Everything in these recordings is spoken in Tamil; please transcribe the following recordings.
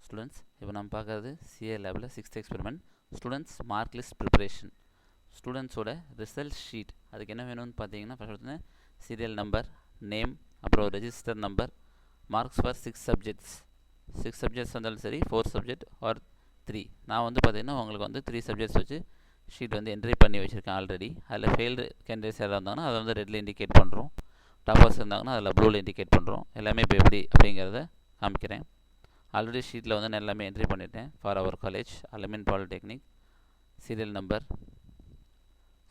ஸ்டூடெண்ட்ஸ் இப்போ நம்ம பார்க்குறது சிஏ லேபில் 6th experiment students mark list preparation. ஸ்டூடெண்ட்ஸோட ரிசல்ட் ஷீட் அதுக்கு என்ன வேணும்னு பார்த்தீங்கன்னா ஃபஸ்ட் சீரியல் நம்பர், நேம், அப்புறம் register number, marks for 6 subjects வந்தாலும் சரி, 4 சப்ஜெக்ட் ஆர் 3. நான் வந்து பார்த்தீங்கன்னா உங்களுக்கு வந்து 3 சப்ஜெக்ட்ஸ் வச்சு ஷீட் வந்து என்ட்ரி பண்ணி வச்சுருக்கேன் ஆல்ரெடி. அதில் ஃபெயில்டு கேண்டிடேட்ஸ் யாராக இருந்தாங்கன்னா அதை வந்து ரெட்டில் இண்டிகேட் பண்ணுறோம். டாப்பர்ஸ் இருந்தாங்கன்னா அதில் ப்ளூவில் இண்டிகேட் பண்ணுறோம். எல்லாமே இப்போ எப்படி அப்படிங்கிறத காமிக்கிறேன். ஆல்ரெடி ஷீட்டில் வந்து நான் எல்லாமே என்ட்ரி பண்ணிட்டேன். For our college Al-Amin polytechnic, serial number,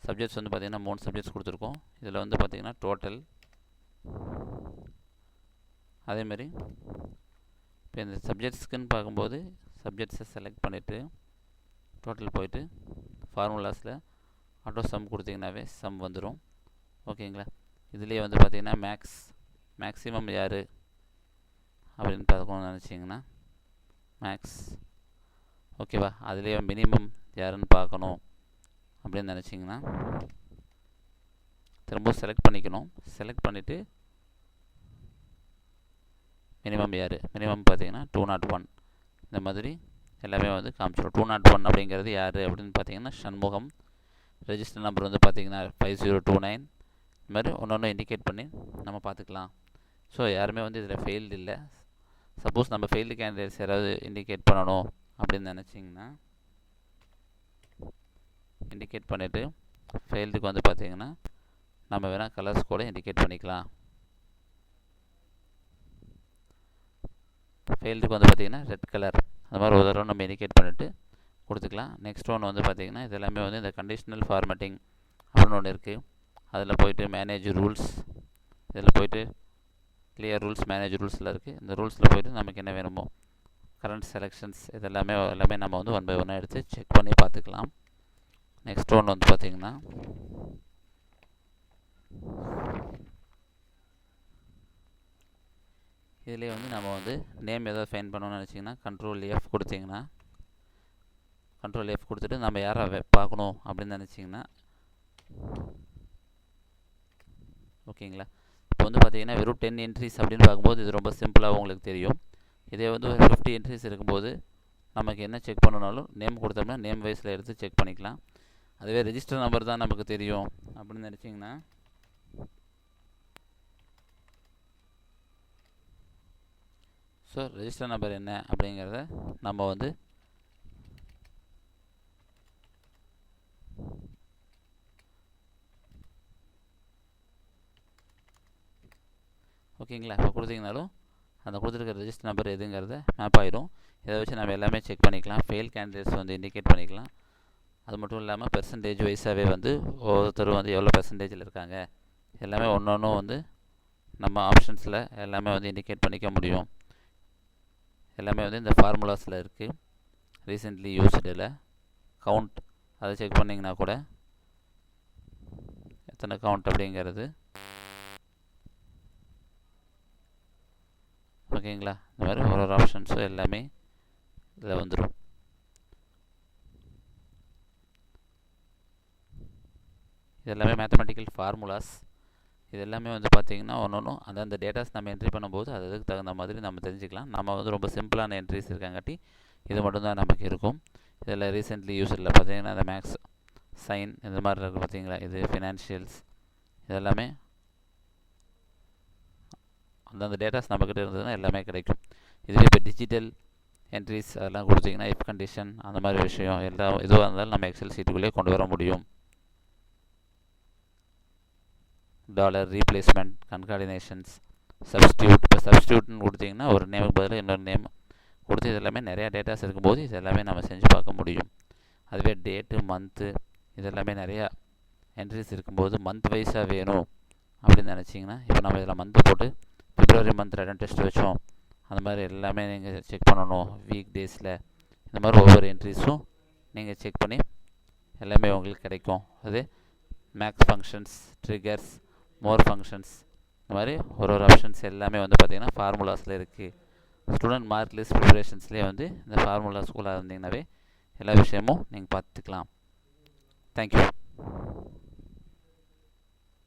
subjects வந்து பார்த்திங்கன்னா 3 சப்ஜெக்ட்ஸ் கொடுத்துருக்கோம். இதில் வந்து பார்த்திங்கன்னா டோட்டல் அதேமாதிரி இப்போ இந்த சப்ஜெக்ட்ஸ்க்குன்னு பார்க்கும்போது சப்ஜெக்ட்ஸை செலக்ட் பண்ணிவிட்டு டோட்டல் போயிட்டு ஃபார்முலாஸில் ஆட்டோ சம் கொடுத்திங்கனாவே சம் வந்துடும். ஓகேங்களா? இதுலேயே வந்து பார்த்திங்கன்னா மேக்ஸிமம் யார் அப்படின்னு பார்க்கணும்னு நினச்சிங்கன்னா மேக்ஸ், ஓகேவா? அதுலேயே மினிமம் யாருன்னு பார்க்கணும் அப்படின்னு நினச்சிங்கன்னா திரும்ப செலக்ட் பண்ணிக்கணும். செலக்ட் பண்ணிவிட்டு மினிமம் யார், மினிமம் பார்த்தீங்கன்னா 201 இந்த மாதிரி எல்லாமே வந்து காமிச்சிடும். 201 அப்படிங்கிறது யார் அப்படின்னு பார்த்தீங்கன்னா சண்முகம். ரெஜிஸ்டர் நம்பர் வந்து பார்த்தீங்கன்னா 5029. இந்த மாதிரி ஒன்று இண்டிகேட் பண்ணி நம்ம பார்த்துக்கலாம். ஸோ யாருமே வந்து இதில் ஃபெயில்டு இல்லை. சப்போஸ் நம்ம ஃபெயில்டு கேண்டிடேட்ஸ் யாராவது இண்டிகேட் பண்ணணும் அப்படின்னு நினச்சிங்கன்னா இண்டிகேட் பண்ணிவிட்டு ஃபெயில்டுக்கு வந்து பார்த்திங்கன்னா நம்ம வேணால் கலர்ஸ் கூட இண்டிகேட் பண்ணிக்கலாம். ஃபெயில்டுக்கு வந்து பார்த்திங்கன்னா ரெட் கலர் அந்த மாதிரி ஒரு தடவை நம்ம இண்டிகேட் பண்ணிவிட்டு கொடுத்துக்கலாம். நெக்ஸ்ட் ஒன்று வந்து பார்த்திங்கன்னா இது எல்லாமே வந்து இந்த கண்டிஷனல் ஃபார்மேட்டிங் அப்படின்னு ஒன்று இருக்குது. அதில் போய்ட்டு மேனேஜ் ரூல்ஸ், இதில் போய்ட்டு கிளியர் ரூல்ஸ், மேனேஜ் ரூல்ஸில் இருக்குது. இந்த ரூல்ஸில் போய்ட்டு நமக்கு என்ன வேணுமோ கரண்ட் செலெக்ஷன்ஸ் இதெல்லாமே நம்ம வந்து 1 by 1 எடுத்து செக் பண்ணி பார்த்துக்கலாம். நெக்ஸ்ட் ஒன்று வந்து பார்த்திங்கன்னா இதிலே வந்து நம்ம வந்து நேம் ஏதாவது ஃபைன் பண்ணணும்னு நினச்சிங்கன்னா Ctrl+F கொடுத்திங்கன்னா, Ctrl+F கொடுத்துட்டு நம்ம யாரை பார்க்கணும் அப்படின்னு நினச்சிங்கன்னா ஓகேங்களா? இப்போ வந்து பார்த்திங்கன்னா வெறும் 10 என்ட்ரிஸ் அப்படின்னு பார்க்கும்போது இது ரொம்ப சிம்பிளாக உங்களுக்கு தெரியும். இதே வந்து ஒரு 50 என்ட்ரிஸ் இருக்கும்போது நமக்கு என்ன செக் பண்ணணுனாலும் நேம் கொடுத்தோம்னா நேம் வைஸில் எடுத்து செக் பண்ணிக்கலாம். அதுவே ரெஜிஸ்டர் நம்பர் தான் நமக்கு தெரியும் அப்படின்னு நினச்சிங்கன்னா ஸோ ரெஜிஸ்டர் நம்பர் என்ன அப்படிங்கிறத நம்ம வந்து ஓகேங்களா இப்போ கொடுத்தீங்கனாலும் அந்த கொடுத்துருக்க ரெஜிஸ்டர் நம்பர் எதுங்கிறத மேப் ஆகிடும். இதை வச்சு நம்ம எல்லாமே செக் பண்ணிக்கலாம். ஃபெயில் கேண்டிடேட்ஸ் வந்து இண்டிகேட் பண்ணிக்கலாம். அது மட்டும் இல்லாமல் பெர்சன்டேஜ் வைஸாகவே வந்து ஒவ்வொருத்தரும் வந்து எவ்வளோ பெர்சன்டேஜில் இருக்காங்க எல்லாமே ஒன்று வந்து நம்ம ஆப்ஷன்ஸில் எல்லாமே வந்து இண்டிகேட் பண்ணிக்க முடியும். எல்லாமே வந்து இந்த ஃபார்முலாஸில் இருக்குது. ரீசெண்ட்லி யூஸ்டில் கவுண்ட் அதை செக் பண்ணிங்கன்னா கூட எத்தனை கவுண்ட் அப்படிங்கிறது ஓகேங்களா? இந்த மாதிரி ஒரு ஆப்ஷன்ஸும் எல்லாமே இதில் வந்துடும். இது எல்லாமே மேத்தமெட்டிக்கல் ஃபார்முலாஸ். இது எல்லாமே வந்து பார்த்திங்கன்னா ஒன்றும் அந்தந்த டேட்டாஸ் நம்ம என்ட்ரி பண்ணும்போது அதுக்கு தகுந்த மாதிரி நம்ம தெரிஞ்சுக்கலாம். நம்ம வந்து ரொம்ப சிம்பிளான என்ட்ரிஸ் இருக்காங்காட்டி இது மட்டும்தான் நமக்கு இருக்கும். இதில் ரீசெண்ட்லி யூஸில் பார்த்திங்கன்னா அந்த மேக்ஸ், சைன் இந்த மாதிரி இருக்குது பார்த்திங்களா? இது ஃபினான்ஷியல்ஸ் இதெல்லாமே அந்தந்த டேட்டாஸ் நம்மக்கிட்ட இருந்ததுன்னா எல்லாமே கிடைக்கும். இதுவே இப்போ டிஜிட்டல் என்ட்ரிஸ் அதெல்லாம் கொடுத்திங்கன்னா இஃப் கண்டிஷன் அந்த மாதிரி விஷயம் எல்லாம் எதுவாக இருந்தாலும் நம்ம எக்ஸல் சீட்டுக்குள்ளேயே கொண்டு வர முடியும். Dollar, replacement, coordinations, substitute. இப்போ சப்ஸ்டியூட்னு கொடுத்திங்கன்னா ஒரு நேமுக்கு பதிலாக இன்னொரு நேம் கொடுத்து இது எல்லாமே நிறையா டேட்டாஸ் இருக்கும்போது இது எல்லாமே நம்ம செஞ்சு பார்க்க முடியும். அதுவே டேட்டு, மந்த்து இதெல்லாமே நிறையா என்ட்ரிஸ் இருக்கும்போது மந்த் வைஸாக வேணும் அப்படின்னு நினச்சிங்கன்னா இப்போ நம்ம இதில் மந்த்து போட்டு பிப்ரவரி மந்த் ரெட்டன் டெஸ்ட் வச்சோம் அந்த மாதிரி எல்லாமே நீங்கள் செக் பண்ணணும். வீக் டேஸில் இந்த மாதிரி ஒவ்வொரு என்ட்ரிஸும் நீங்கள் செக் பண்ணி எல்லாமே உங்களுக்கு கிடைக்கும். அது மேக்ஸ் ஃபங்க்ஷன்ஸ், ட்ரிகர்ஸ், மோர் ஃபங்க்ஷன்ஸ் இந்த மாதிரி ஒரு ஆப்ஷன்ஸ் எல்லாமே வந்து பார்த்திங்கன்னா ஃபார்முலாஸில் இருக்குது. ஸ்டூடெண்ட் மார்க் லிஸ்ட் ப்ரிப்பரேஷன்ஸ்லேயே வந்து இந்த ஃபார்முலாஸ்குள்ளே இருந்தீங்கன்னாவே எல்லா விஷயமும் நீங்கள் பார்த்துக்கலாம். தேங்க்யூ.